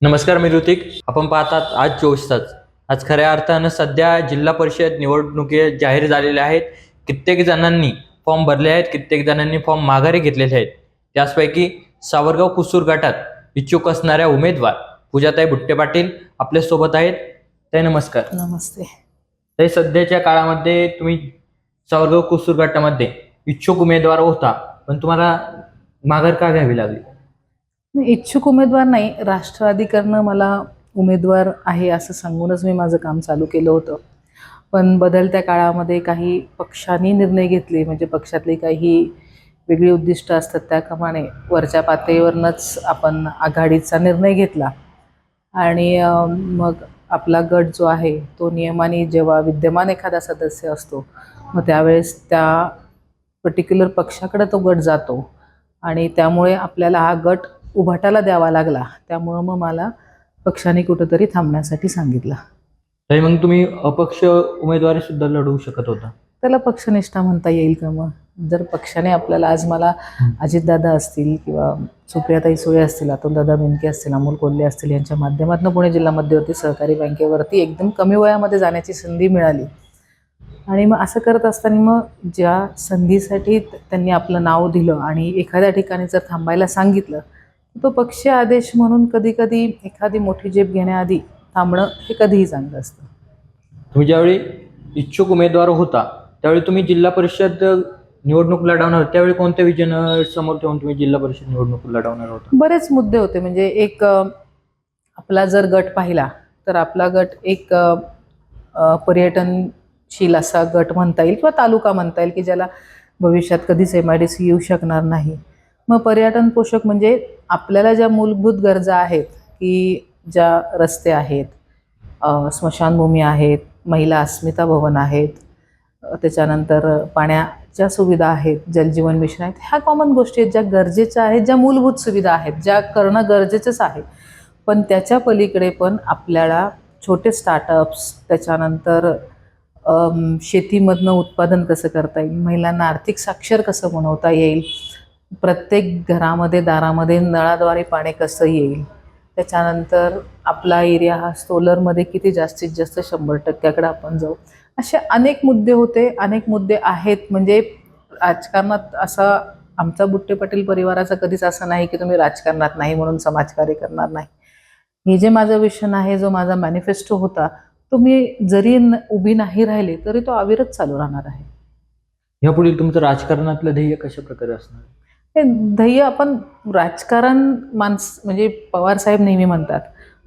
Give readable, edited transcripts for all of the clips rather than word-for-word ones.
नमस्कार, मी ऋतिक. आपण पाहतात आज 24 तास. आज खऱ्या अर्थानं सध्या जिल्हा परिषद निवडणुकी जाहीर झालेल्या आहेत. कित्येक जणांनी फॉर्म भरले आहेत, कित्येक जणांनी फॉर्म माघारी घेतलेले आहेत. त्याचपैकी सावरगाव कुसूर गटात इच्छुक असणाऱ्या उमेदवार पूजाताई बुट्टे पाटील आपल्यासोबत आहेत. ताई नमस्कार. नमस्ते. ताई, सध्याच्या काळामध्ये तुम्ही सावरगाव कुसूर गटामध्ये इच्छुक उमेदवार होता, पण तुम्हाला माघार का घ्यावी लागली? इच्छुक उमेदवार नाही, राष्ट्रवादीकडनं मला उमेदवार आहे असं सांगूनच मी माझं काम चालू केलं होतं. पण बदलत्या काळामध्ये काही पक्षांनी निर्णय घेतले, म्हणजे पक्षातली काही वेगळी उद्दिष्ट असतात त्याप्रमाणे वरच्या पातळीवरनंच आपण आघाडीचा निर्णय घेतला. आणि मग आपला गट जो आहे तो नियमाने जेव्हा विद्यमान एखादा सदस्य असतो, मग त्यावेळेस त्या पर्टिक्युलर पक्षाकडे तो गट जातो आणि त्यामुळे आपल्याला हा गट उभाटाला द्यावा लागला. त्यामुळं मग मला पक्षाने कुठंतरी थांबण्यासाठी सांगितलं. ताई, मग तुम्ही अपक्ष उमेदवारी सुद्धा लढवू शकत होता. त्याला पक्षनिष्ठा म्हणता येईल का? मग जर पक्षाने आपल्याला आज मला अजितदादा असतील किंवा सुप्रियाताई सुळे असतील, अतुलदादा बेनके असतील, अमोल कोल्हे असतील, यांच्या माध्यमातून पुणे जिल्हा मध्यवर्ती सहकारी बँकेवरती एकदम कमी वयामध्ये जाण्याची संधी मिळाली. आणि मग असं करत असताना मग ज्या संधीसाठी त्यांनी आपलं नाव दिलं आणि एखाद्या ठिकाणी जर थांबायला सांगितलं, तो पक्षीय आदेश म्हणून कधी कधी एखादी मोठी झेप घेण्याआधी थांबणं हे कधीही चांगलं असतं. तुम्ही ज्यावेळी इच्छुक उमेदवार होता त्यावेळी तुम्ही जिल्हा परिषद निवडणूक लढवणार होता, त्यावेळी कोणत्या विजन समोर ठेवून तुम्ही जिल्हा परिषद निवडणूक लढवणार होता? बरेच मुद्दे होते. म्हणजे एक आपला जर गट पाहिला तर आपला गट एक पर्यटनशील असा गट म्हणता येईल किंवा तालुका म्हणता येईल की ज्याला भविष्यात कधीच MIDC येऊ शकणार नाही. मग पर्यटन पोषक म्हणजे आपल्याला ज्या मूलभूत गरजा आहेत की ज्या रस्ते आहेत, स्मशानभूमी आहेत, महिला अस्मिता भवन आहेत, त्याच्यानंतर पाण्याच्या सुविधा आहेत, जलजीवन मिशन आहेत, ह्या कॉमन गोष्टी आहेत ज्या गरजेच्या आहेत, ज्या मूलभूत सुविधा आहेत, ज्या करणं गरजेचंच आहे. पण त्याच्या पलीकडे पण आपल्याला छोटे स्टार्टअप्स, त्याच्यानंतर शेतीमधनं उत्पादन कसं करता येईल, महिलांना आर्थिक साक्षर कसं बनवता येईल, प्रत्येक घरामध्ये दारामध्ये नळाद्वारे पाणी कसं येईल, त्याच्यानंतर आपला एरिया हा सोलरमध्ये किती जास्तीत जास्त 100% आपण जाऊ, असे अनेक मुद्दे होते, अनेक मुद्दे आहेत. म्हणजे राजकारणात असा आमचा बुट्टे पाटील परिवाराचा कधीच असं नाही की तुम्ही राजकारणात नाही म्हणून समाजकार्य करणार नाही. हे जे माझं विषन आहे, जो माझा मॅनिफेस्टो होता, तो मी जरी उभी नाही राहिले तरी तो अविरत चालू राहणार आहे. यापुढील तुमचं राजकारणातलं ध्येय कशा प्रकारे असणार? हे ध्येय आपण राजकारण म्हणजे पवार साहेब नेहमी म्हणतात,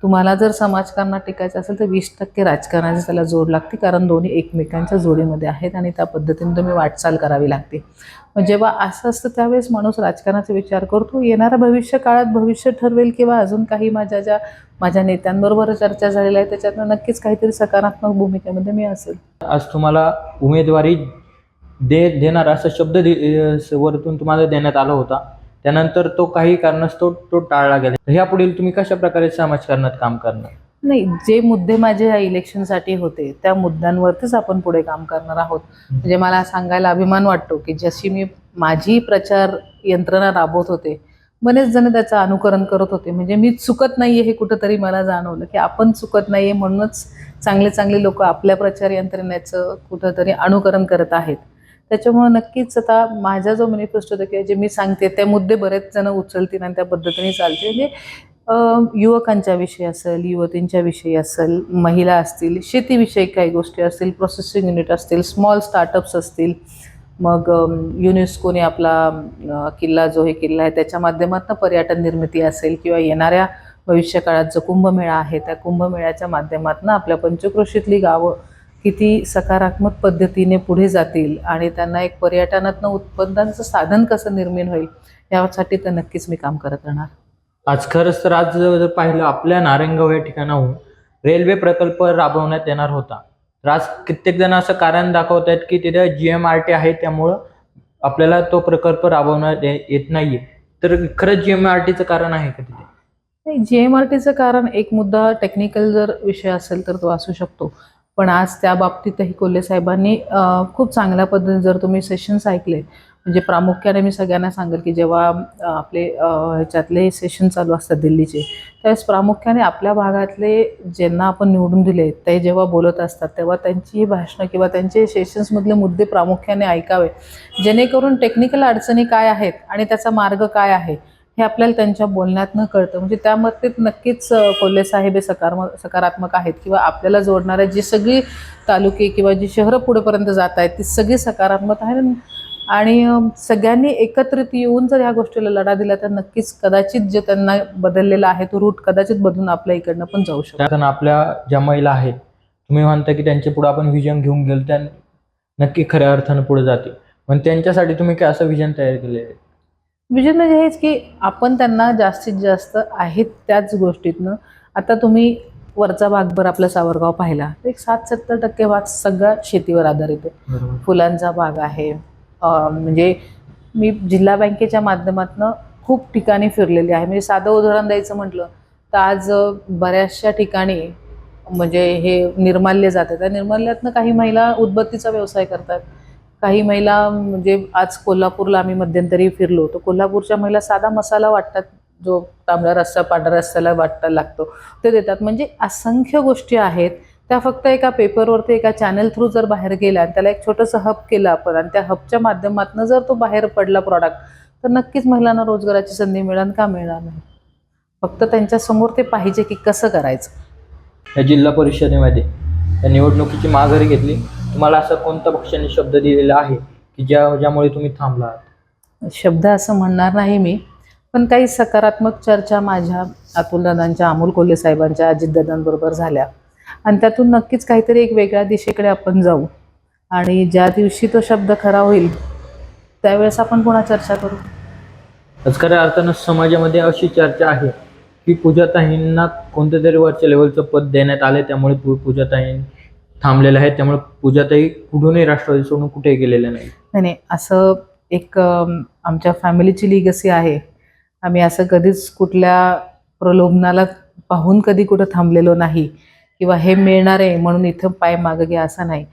तुम्हाला जर समाजकारणात टिकायचं असेल तर 20% राजकारणाची त्याला जोड लागते, कारण दोन्ही एकमेकांच्या जोडीमध्ये आहेत आणि त्या पद्धतीने तुम्ही वाटचाल करावी लागते. मग जेव्हा असं असतं त्यावेळेस माणूस राजकारणाचा विचार करतो. येणाऱ्या भविष्य काळात भविष्य ठरवेल किंवा अजून काही माझ्या नेत्यांबरोबर चर्चा झालेल्या आहे, त्याच्यातनं नक्कीच काहीतरी सकारात्मक भूमिकेमध्ये मी असेल. आज तुम्हाला उमेदवारी देणार असा शब्द वरतून तुम्हाला देण्यात आला होता, त्यानंतर तो काही कारणास्तव तो टाळला गेला. यापुढील तुम्ही कशा प्रकारे समाजकारणात काम करणार? नाही, जे मुद्दे माझे ह्या इलेक्शनसाठी होते त्या मुद्द्यांवरतीच आपण पुढे काम करणार आहोत. म्हणजे मला सांगायला अभिमान वाटतो की जशी मी माझी प्रचार यंत्रणा राबवत होते, बरेच जण त्याचं अनुकरण करत होते. म्हणजे मी चुकत नाहीये हे कुठंतरी मला जाणवलं की आपण चुकत नाहीये, म्हणूनच चांगले चांगले लोक आपल्या प्रचार यंत्रणेचं कुठंतरी अनुकरण करत आहेत. त्याच्यामुळे नक्कीच आता माझा जो मॅनिफेस्टो होता किंवा जे मी सांगते ते मुद्दे बरेच जण उचलतील आणि त्या पद्धतीने चालतील. म्हणजे युवकांच्या विषयी असेल, युवतींच्या विषयी असेल, महिला असतील, शेतीविषयी काही गोष्टी असतील, प्रोसेसिंग युनिट असतील, स्मॉल स्टार्टअप्स असतील, मग युनेस्कोने आपला किल्ला जो हे किल्ला आहे त्याच्या माध्यमातून पर्यटन निर्मिती असेल, किंवा येणाऱ्या भविष्यकाळात जो कुंभमेळा आहे त्या कुंभमेळ्याच्या माध्यमातून आपल्या पंचक्रोशीतली गावं किती सकारात्मक पद्धतीने पुढे जातील आणि त्यांना एक पर्यटनातनं उत्पन्नाचं साधन कसं निर्माण होईल यासाठी तर नक्कीच मी काम करत राहणार. आज खरंच तर आज जर पाहिलं, आपल्या नारायणगाव या ठिकाणाहून रेल्वे प्रकल्प राबवण्यात येणार होता. तर आज कित्येक जण असं कारण दाखवत आहेत की तिथे GMRT आहे, त्यामुळं आपल्याला तो प्रकल्प राबवण्यात येत नाहीये. तर खरंच GMRTचं कारण आहे का तिथे? नाही, GMRTचं कारण एक मुद्दा टेक्निकल जर विषय असेल तर तो असू शकतो, पण आज त्या बाबतीतही कोल्हे साहेबांनी खूप चांगल्या पद्धतीने, जर तुम्ही सेशन्स ऐकले, म्हणजे प्रामुख्याने मी सगळ्यांना सांगेल की जेव्हा आपले ह्याच्यातले सेशन चालू असतात दिल्लीचे, त्यावेळेस प्रामुख्याने आपल्या भागातले ज्यांना आपण निवडून दिले ते जेव्हा बोलत असतात तेव्हा त्यांची भाषणं किंवा त्यांचे सेशन्समधले मुद्दे प्रामुख्याने ऐकावे, जेणेकरून टेक्निकल अडचणी काय आहेत आणि त्याचा मार्ग काय आहे हे आपल्याला त्यांच्या बोलण्यातनं कळतं. म्हणजे त्यामध्ये नक्कीच कोल्हे साहेब हे सकारात्मक आहेत किंवा आपल्याला जोडणाऱ्या जी सगळी तालुके किंवा जी शहरं पुढेपर्यंत जात आहेत ती सगळी सकारात्मक आहेत. आणि सगळ्यांनी एकत्रित येऊन जर ह्या गोष्टीला लढा दिला तर नक्कीच कदाचित जे त्यांना बदललेला आहे तो रूट कदाचित बदलून आपल्या इकडनं पण जाऊ शकतो. त्यातून आपल्या ज्या महिला आहेत, तुम्ही म्हणता की त्यांच्या पुढे आपण व्हिजन घेऊन गेलो त्या नक्की खऱ्या अर्थानं पुढे जातील, पण त्यांच्यासाठी तुम्ही काय असं व्हिजन तयार केले आहे? विजन म्हणजे हेच की आपण त्यांना जास्तीत जास्त आहेत त्याच गोष्टीतनं, आता तुम्ही वरचा भागभर आपला सावरगाव पाहिला तर एक 60-70% भाग सगळा शेतीवर आधारित आहे. बरोबर. फुलांचा भाग आहे. म्हणजे मी जिल्हा बँकेच्या माध्यमातून खूप ठिकाणी फिरलेली आहे. म्हणजे साधं उदाहरण द्यायचं म्हटलं तर आज बऱ्याचशा ठिकाणी म्हणजे हे निर्माल्य जातं, त्या निर्माल्यातनं काही महिला उदबत्तीचा व्यवसाय करतात, काही महिला म्हणजे आज कोल्हापूरला आम्ही मध्यंतरी फिरलो तर कोल्हापूरच्या महिला साधा मसाला वाटतात, जो तांबडा रस्सा पांढरा रस्स्याला वाटायला लागतो ते देतात. म्हणजे असंख्य गोष्टी आहेत त्या फक्त एका पेपरवरती एका चॅनल थ्रू जर बाहेर गेल्या आणि त्याला एक छोटंसं हब केलं आपण आणि त्या हबच्या माध्यमातून जर तो बाहेर पडला प्रॉडक्ट तर नक्कीच महिलांना रोजगाराची संधी मिळेल का मिळणार नाही. फक्त त्यांच्यासमोर ते पाहिजे की कसं करायचं. या जिल्हा परिषदेमध्ये या निवडणुकीची माघारी घेतली, तुम्हाला असं कोणत्या पक्षाने शब्द दिलेला आहे की ज्यामुळे तुम्ही थांबलात? शब्द असं म्हणणार नाही मी, पण काही सकारात्मक चर्चा माझ्या अतुलदादांच्या, अमोल कोल्हे साहेबांच्या, अजितदादांबरोबर झाल्या आणि त्यातून नक्कीच काहीतरी एक वेगळ्या दिशेकडे आपण जाऊ आणि ज्या दिवशी तो शब्द खरा होईल त्यावेळेस आपण पुन्हा चर्चा करू. आज खऱ्या अर्थानं समाजामध्ये अशी चर्चा आहे की पूजाताईंना कोणत्या तरी वरच्या लेवलचं पद देण्यात आले, त्यामुळे पूजाताई थांबलेल्या आहेत, त्यामुळे पूजाताई कुठूनही राष्ट्रवादी सोडून कुठेही गेलेल्या नाही. नाही, असं एक आमच्या फॅमिलीची लिगसी आहे. आम्ही असं कधीच कुठल्या प्रलोभनाला पाहून कधी कुठं थांबलेलो नाही किंवा हे मिळणार आहे म्हणून इथं पाय मागं घ्या असं नाही.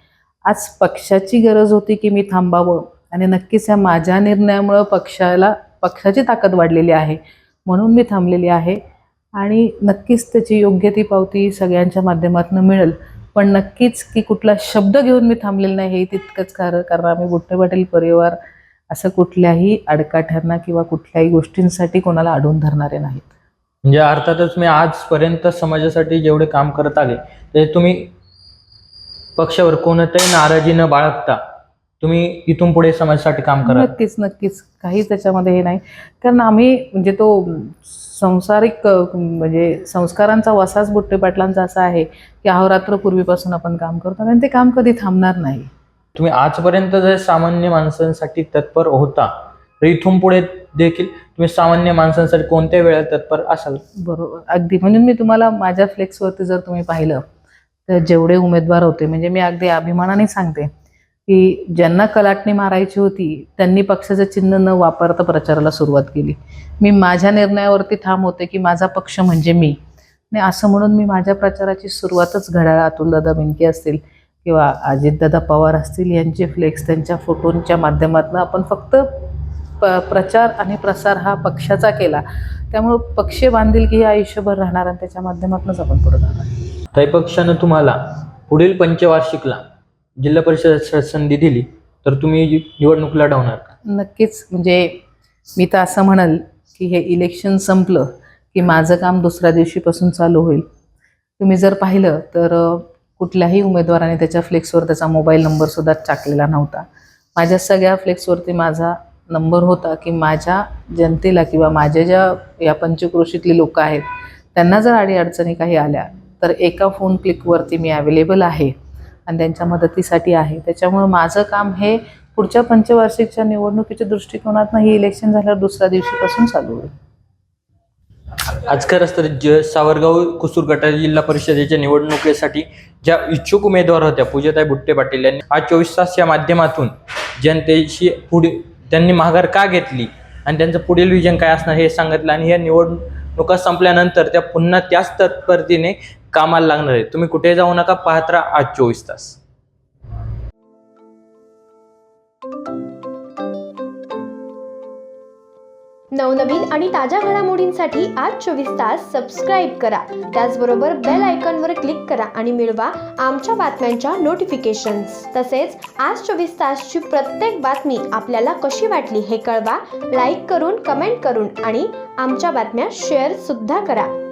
आज पक्षाची गरज होती की मी थांबावं आणि नक्कीच या माझ्या निर्णयामुळं पक्षाची ताकद वाढलेली आहे म्हणून मी थांबलेली आहे आणि नक्कीच त्याची योग्य ती पावती सगळ्यांच्या माध्यमातून मिळेल. पण नक्कीच की कुठला शब्द घेऊन मी थांबलेलं नाही हे तितकंच खरं, कारण आम्ही बुट्टे पाटील परिवार असं कुठल्याही अडकाठ्यांना किंवा कुठल्याही गोष्टींसाठी कोणाला अडवून धरणारे नाहीत. म्हणजे अर्थातच मी आजपर्यंत समाजासाठी जेवढे काम करत आले ते तुम्ही पक्षावर कोणत्याही नाराजी न बाळगता तुम्ही इथून पुढे समाजासाठी काम करा. नक्कीच काहीच त्याच्यामध्ये हे नाही, कारण आम्ही म्हणजे तो संसारिक म्हणजे संस्कारांचा वसाच बुट्टे पाटलांचा असा आहे की अहोरात्र पूर्वीपासून आपण काम करतो आणि ते काम कधी थांबणार नाही. तुम्ही आजपर्यंत जर सामान्य माणसांसाठी तत्पर होता तर इथून पुढे देखील तुम्ही सामान्य माणसांसाठी कोणत्या वेळेला तत्पर असाल? बरोबर, अगदी. म्हणून मी तुम्हाला माझ्या फ्लेक्सवरती जर तुम्ही पाहिलं तर जेवढे उमेदवार होते, म्हणजे मी अगदी अभिमानाने सांगते की ज्यांना कलाटणी मारायची होती त्यांनी पक्षाचं चिन्ह न वापरता प्रचाराला सुरुवात केली. मी माझ्या निर्णयावरती ठाम होते की माझा पक्ष म्हणजे मी, आणि असं म्हणून मी माझ्या प्रचाराची सुरुवातच घड्याळ अतुलदादा बेनके असतील किंवा अजितदादा पवार असतील यांचे फ्लेक्स, त्यांच्या फोटोंच्या माध्यमातून आपण फक्त प्रचार आणि प्रसार हा पक्षाचा केला. त्यामुळं पक्ष बांधील की हे आयुष्यभर राहणार आणि त्याच्या माध्यमातूनच आपण पुढे जाणार. ताई, पक्षानं तुम्हाला पुढील पंचवार्षिकला जिल्हा परिषद संधी दिली तर तुम्ही निवडणूक लढवणार? नक्कीच. म्हणजे मी तर असं म्हणाल की हे इलेक्शन संपलं की माझं काम दुसऱ्या दिवशीपासून चालू होईल. तुम्ही जर पाहिलं तर कुठल्याही उमेदवाराने त्याच्या फ्लेक्सवर त्याचा मोबाईल नंबरसुद्धा टाकलेला नव्हता. माझ्या सगळ्या फ्लेक्सवरती माझा नंबर होता की माझ्या जनतेला किंवा माझ्या ज्या या पंचक्रोशीतली लोक आहेत त्यांना जर अडीअडचणी काही आल्या तर एका फोन क्लिकवरती मी अवेलेबल आहे आणि त्यांच्या मदतीसाठी आहे. त्याच्यामुळं माझं काम हे पुढच्या पंचवार्षिकच्या निवडणुकीच्या दृष्टिकोनातून ही इलेक्शन झाल्यावर दुसऱ्या दिवशीपासून चालू होईल. आज खरंच तर सावरगाव कुसूर गटारी जिल्हा परिषदेच्या निवडणुकीसाठी ज्या इच्छुक उमेदवार होत्या पूजाताई बुट्टे पाटील यांनी आज 24 तास या माध्यमातून जनतेशी त्यांनी माघार का घेतली आणि त्यांचं पुढील विजन काय असणार हे सांगितलं आणि या निवडणुका संपल्यानंतर त्या पुन्हा त्याच तत्परतेने कामाला लागणार आहे. तुम्ही कुठे जाऊ नका, पाहत राहा आज 24 तास. नवनवीन आणि ताज्या घडामोडींसाठी आज 24 तास सबस्क्राईब करा. त्याचबरोबर बेल आयकॉनवर क्लिक करा आणि मिळवा आमच्या बातम्यांच्या नोटिफिकेशन्स. तसेच आज 24 तासची प्रत्येक बातमी आपल्याला कशी वाटली हे कळवा. लाईक करून, कमेंट करून आणि आमच्या बातम्या शेअर सुद्धा करा.